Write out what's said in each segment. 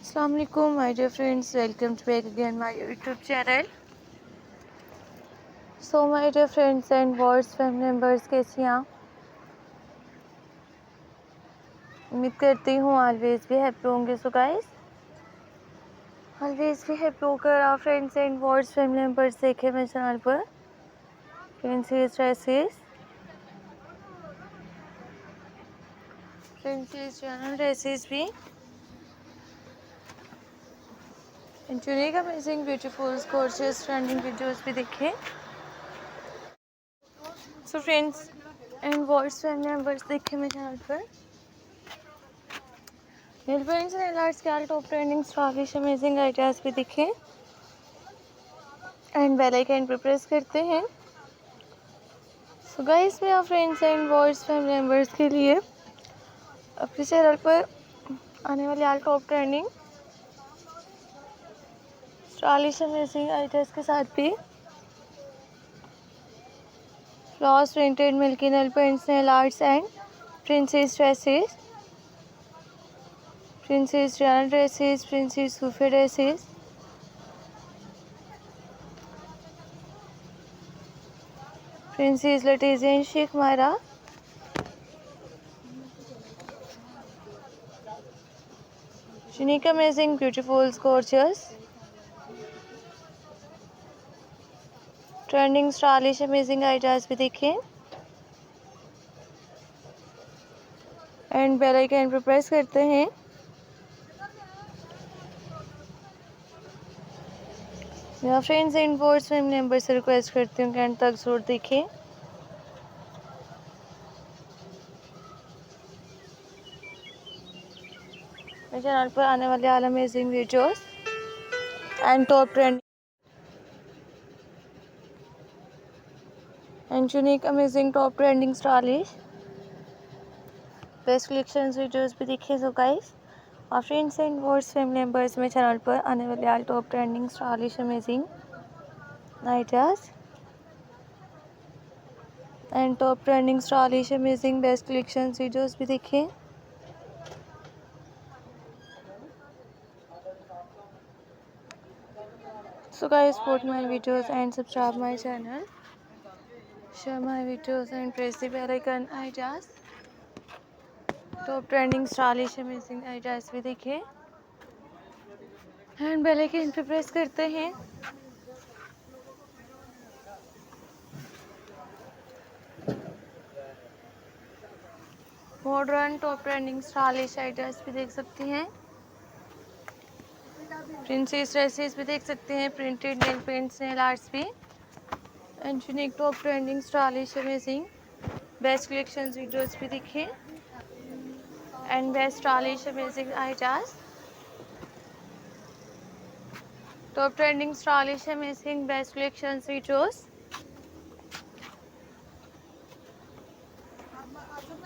अस्सलाम वालेकुम my dear friends, welcome to back again my YouTube channel. So my dear friends and words family members, कैसी हैं आप? उम्मीद करती हूँ ऑलवेज भी हैप्पी होंगे। सो गाइस, ऑलवेज भी हैप्पी होकर आप friends and words family members देखें मेरे चैनल पर प्रिंसेस चैनल ड्रेसेस भी unique amazing beautiful gorgeous trending videos भी देखें। So friends and words family members देखें मेरे चैनल पर नेल पेंट्स नेल आर्ट्स के top trending stylish amazing ideas भी दिखें एंड बेल आइकन पर प्रेस करते हैं। सो गाइस, मेरा friends and words family members के लिए अपने चैनल पर आने वाले all top trending stylish amazing ideas के साथ भी flowers printed milky nail paints nail arts and princess dresses, princess Rihanna dresses, princess Sophie dresses, princess लटेजियन Sheikh Mahra, unique amazing beautiful gorgeous trending stylish amazing ideas भी देखें and bell icon पर press करते हैं। मेरा friends and words family member से request करती हूँ कि एंड तक जरूर देखें। मेरे चैनल पर आने वाले all amazing videos and top trend and unique amazing top trending stylish best collections videos भी देखें। सो गाइस, और friends and words family members मेरे चैनल पर आने वाले all top trending stylish amazing ideas and top trending stylish amazing best collections videos भी देखें। So guys, support my videos and subscribe my channel, share my videos and press the bell icon ideas, top trending stylish amazing ideas भी देखें and bell icon पे press करते हैं। Modern top trending stylish ideas भी देख सकती हैं, princess dresses भी देख सकते हैं, printed nail paints nail arts भी and unique top trending stylish amazing best collections videos भी देखें and best stylish amazing ideas top trending stylish amazing best collections videos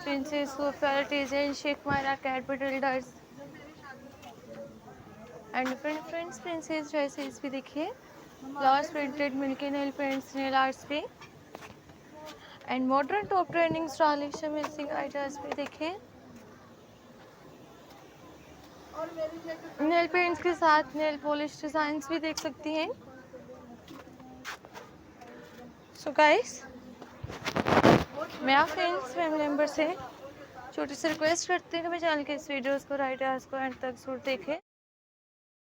princess Sofia टीजन शेख मायरा कैपिटल डर्स and different princess dresses भी देखिए, flowers printed milky nail paints nail arts पे and modern top trending stylish amazing ideas भी देखिए। Nail paints के साथ nail polish designs भी देख सकती हैं। सो गाइस, मैं आप फ्रेंड्स फैमिली मेम्बर से छोटी सी रिक्वेस्ट करती हूँ कि मेरे चैनल के इस वीडियोस को आइडियाज़ को एंड तक जरूर देखें।